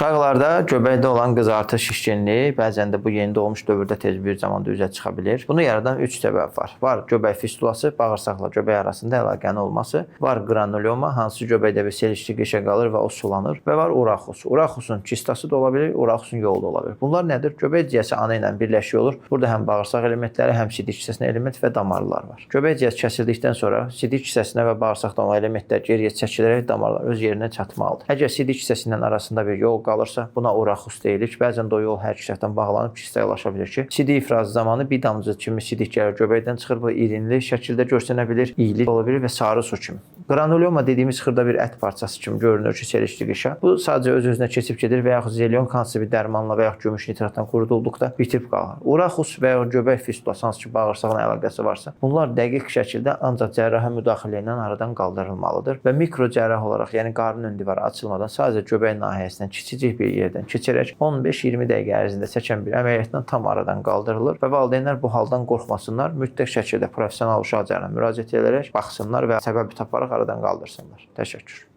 Uşaqlarda göbəkdə olan qızartı şişkinliyi bəzən də bu yeni doğmuş dövrdə tez bir zamanda üzə çıxa bilir. Bunu yaradan 3 səbəb var. Var göbək fistulası, bağırsaqla göbək arasında əlaqənin olması. Var qranulyoma, hansı göbəkdə bir selişli qişə qalır və o sulanır. Və var uraxus. Uraxusun kistası da ola bilir, uraxusun yolu da ola bilir. Bunlar nədir? Göbək ciyəsi ana ilə birləşiyor olur. Burada həm bağırsaq elementləri, həm sidik hissəsinə element və damarlar var. Göbək ciyəsi kəsildikdən sonra sidik hissəsinə və bağırsaqdan olan elementlər geriyə çəkilərək damarlar öz yerinə çatmalıdır. Əgər sidik hissəsindən arasında bir yol qalırsa, buna uraxus deyilir. Bəzən də o yol hər iki tərəfdən bağlanıb kistə ulaşa bilir ki, sidik ifrazı zamanı bir damcı kimi sidik gəlir göbəkdən çıxır, bu irinli şəkildə görsənə bilir, iyili ola bilir və sarı su kimi. Granulyoma dediyimiz xırda bir ət parçası kimi görünür ki, selişli qişə. Bu sadəcə öz-özünə keçib gedir və yaxud zelyon hansı bir dərmanla və yaxud gümüş nitratdan qurudulduqda bitib qalır. Uraxus və ya göbək fistulası hansı ki, bağırsaqla əlaqəsi varsa, bunlar dəqiq şəkildə ancaq cərrahi müdaxilə ilə aradan qaldırılmalıdır və mikro cərrah olaraq, yəni qarın ön divarı açılmadan sadəcə göbək nahiyəsindən kiçicik bir yerdən keçirək 15-20 dəqiqə ərzində çəkən bir əməliyyatla tam aradan qaldırılır və valideynlər bu haldan qorxmasınlar, mütləq şəkildə professional uşaq cərrahına müraciət edərək baxsınlar və səbəbi taparaq aradan qaldırsınlar. Təşəkkür.